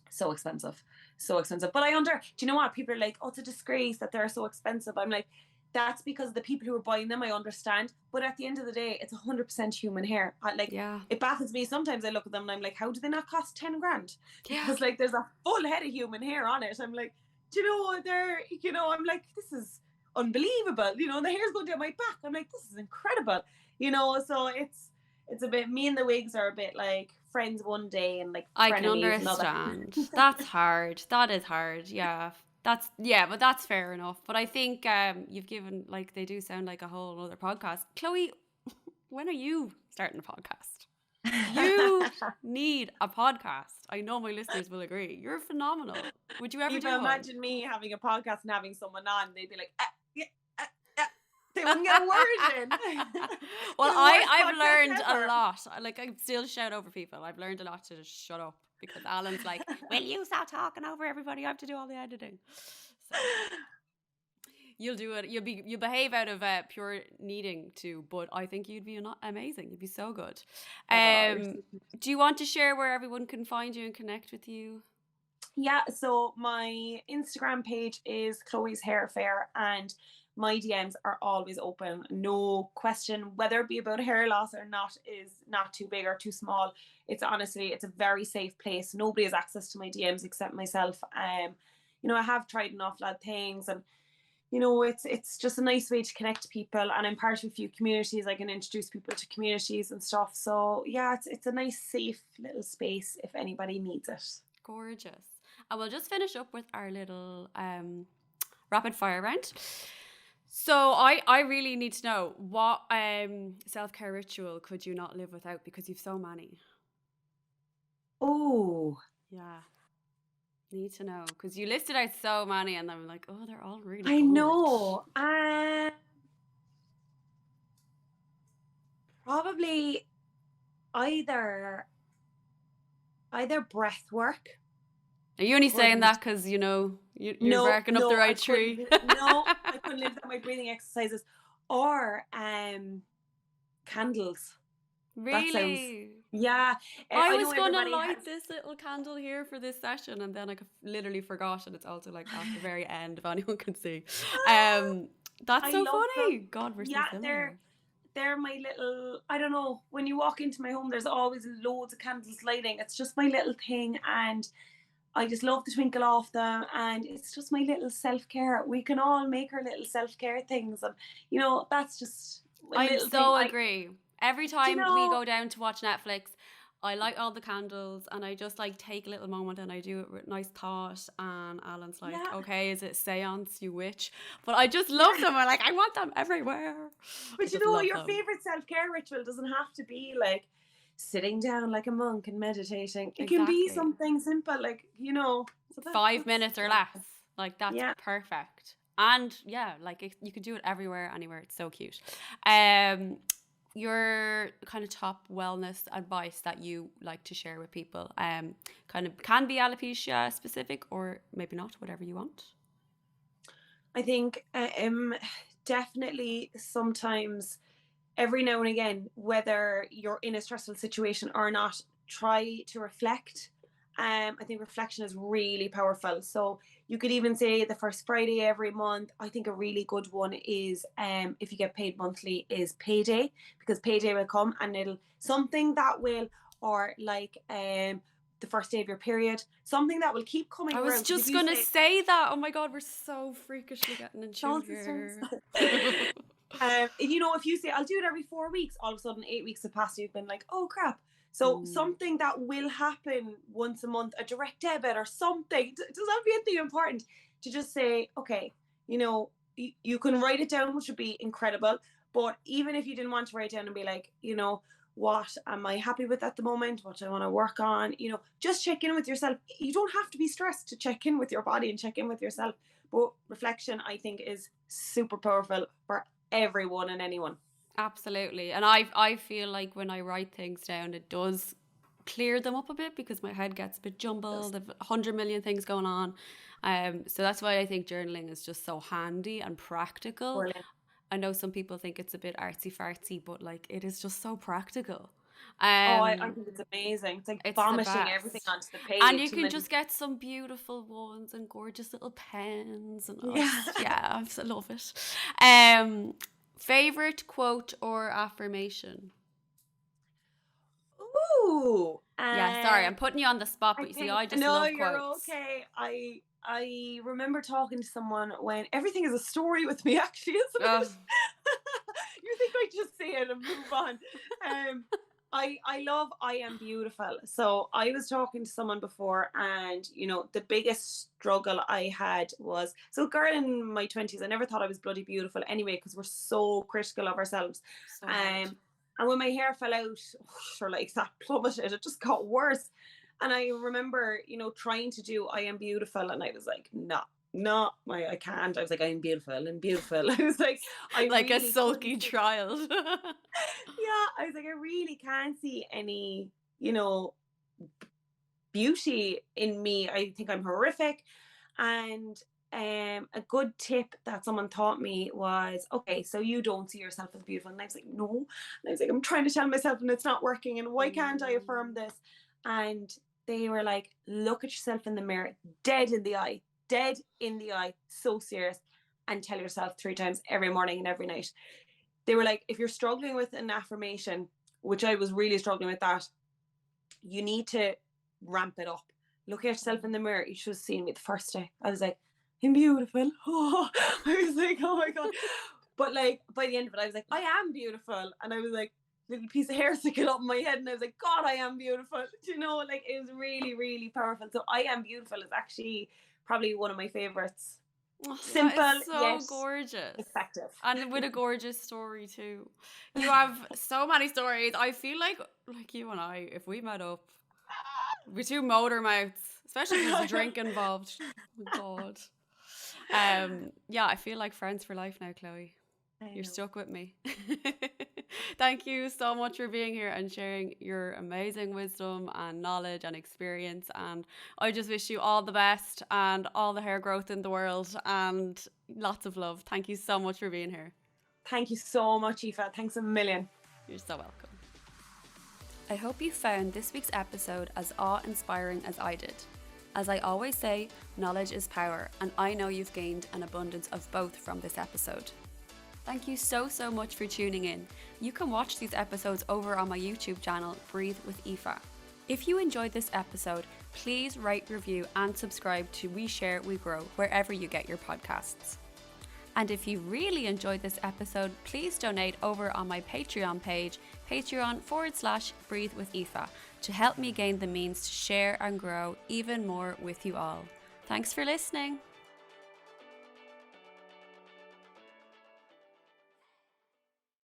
So expensive. But do you know what? People are like, oh, it's a disgrace that they're so expensive. I'm like, that's because the people who are buying them, I understand. But at the end of the day, it's 100% human hair. It baffles me. Sometimes I look at them and I'm like, how do they not cost 10 grand? Because like there's a full head of human hair on it. I'm like, do you know, I'm like, this is unbelievable. You know, the hair's going down my back. I'm like, this is incredible. You know, so it's a bit, me and the wigs are a bit like friends one day and like I can frenemies understand. That's hard. That is hard. Yeah. But that's fair enough. But I think you've given, like, they do sound like a whole other podcast. Chloe, when are you starting a podcast? You need a podcast. I know my listeners will agree. You're phenomenal. Would you ever Eva, do one? imagine me having a podcast and having someone on. They'd be like, yeah, they wouldn't get a word in. Well, The worst I've podcast learned ever. a lot. Like, I still shout over people. I've learned a lot to just shut up because Alan's like, will you stop talking over everybody? I have to do all the editing. So you'll do it. You'll behave out of pure needing to, but I think you'd be amazing. You'd be so good. Do you want to share where everyone can find you and connect with you? Yeah, so my Instagram page is Chloe's Hair Fair, and my DMs are always open. No question whether it be about hair loss or not is not too big or too small. It's honestly, it's a very safe place. Nobody has access to my DMs except myself. I have tried an awful lot of things, and it's just a nice way to connect to people, and I'm part of a few communities. I can introduce people to communities and stuff. So yeah, it's a nice, safe little space if anybody needs it. Gorgeous. And we'll just finish up with our little rapid fire round. So I really need to know, what self-care ritual could you not live without, because you've so many? Oh, Yeah. Need to know, because you listed out so many and I'm like, oh, they're all really I good. know. Probably either breath work. Are you only saying that because you're barking up the right tree? I couldn't live without my breathing exercises, or candles. Really? Yeah. I was going to light this little candle here for this session, and then I literally forgot, and it's also like at the very end, if anyone can see. That's so funny. God, we're so similar. They're my little, I don't know, when you walk into my home, there's always loads of candles lighting. It's just my little thing, and I just love the twinkle off them, and it's just my little self-care. We can all make our little self-care things, and that's just I so agree. Every time we go down to watch Netflix, I light all the candles and I just like take a little moment and I do it with nice thought. And Alan's like, okay, is it seance, you witch? But I just love them. I want them everywhere. But your favorite self-care ritual doesn't have to be like sitting down like a monk and meditating. It can be something simple, like, So 5 minutes or less. Like, that's perfect. And yeah, like you can do it everywhere, anywhere. It's so cute. Your kind of top wellness advice that you like to share with people, kind of can be alopecia specific or maybe not, whatever you want. I think definitely sometimes, every now and again, whether you're in a stressful situation or not, try to reflect. I think reflection is really powerful. So you could even say the first Friday every month. I think a really good one is, if you get paid monthly, is payday, because payday will come and or like the first day of your period, something that will keep coming around. I was just going to say that. Oh my God, we're so freakishly getting in tune here. If you say, I'll do it every 4 weeks, all of a sudden 8 weeks have passed, you've been like, oh crap. So something that will happen once a month, a direct debit or something, does that be anything important? To just say, okay, you can write it down, which would be incredible. But even if you didn't want to write down and be like, what am I happy with at the moment? What do I want to work on? Just check in with yourself. You don't have to be stressed to check in with your body and check in with yourself. But reflection, I think, is super powerful for everyone and anyone. Absolutely. And I feel like when I write things down, it does clear them up a bit, because my head gets a bit jumbled. There's 100 million things going on. So that's why I think journaling is just so handy and practical. Brilliant. I know some people think it's a bit artsy fartsy, but like it is just so practical. I think it's amazing. It's like vomiting everything onto the page. And you can just get some beautiful ones and gorgeous little pens. And I love it. Favorite quote or affirmation? Ooh. Yeah, sorry, I'm putting you on the spot, but I just love quotes. No, you're okay. I remember talking to someone when everything is a story with me, actually, isn't it? You think I just say it and move on. I love I am beautiful. So I was talking to someone before, and the biggest struggle I had was, so a girl in my 20s, I never thought I was bloody beautiful anyway, because we're so critical of ourselves. And when my hair fell out, sure, like that plummeted. It just got worse. And I remember, you know, trying to do I Am Beautiful, and I was like, no, I can't. I was like, I'm beautiful and beautiful. I was like, I like really a sulky couldn't see. child. Yeah, I was like, I really can't see any, you know, beauty in me. I think I'm horrific. And a good tip that someone taught me was, okay, so you don't see yourself as beautiful. And I was like, no. And I was like, I'm trying to tell myself and it's not working. And why can't I affirm this? And they were like, look at yourself in the mirror, dead in the eye, so serious, and tell yourself 3 times every morning and every night. They were like, if you're struggling with an affirmation, which I was really struggling with that, you need to ramp it up. Look at yourself in the mirror. You should have seen me the first day. I was like, I'm beautiful. Oh, I was like, oh my God. But like by the end of it, I was like, I am beautiful. And I was like, little piece of hair sticking up in my head. And I was like, God, I am beautiful. Do you know, like it was really, really powerful. So I Am Beautiful is actually probably one of my favorites. Oh, Simple, that is so yet gorgeous. effective. And with a gorgeous story too. You have so many stories. I feel like you and I, if we met up, we're 2 motor mouths, especially if there's a drink involved. Oh God. Yeah, I feel like friends for life now, Chloe. You're stuck with me. Thank you so much for being here and sharing your amazing wisdom and knowledge and experience. And I just wish you all the best and all the hair growth in the world and lots of love. Thank you so much for being here. Thank you so much, Aoife. Thanks a million. You're so welcome. I hope you found this week's episode as awe-inspiring as I did. As I always say, knowledge is power, and I know you've gained an abundance of both from this episode. Thank you so much for tuning in. You can watch these episodes over on my YouTube channel, Breathe with Aoife. If you enjoyed this episode, please rate, review and subscribe to We Share, We Grow wherever you get your podcasts. And if you really enjoyed this episode, please donate over on my Patreon page, patreon.com/Breathe with Aoife, to help me gain the means to share and grow even more with you all. Thanks for listening.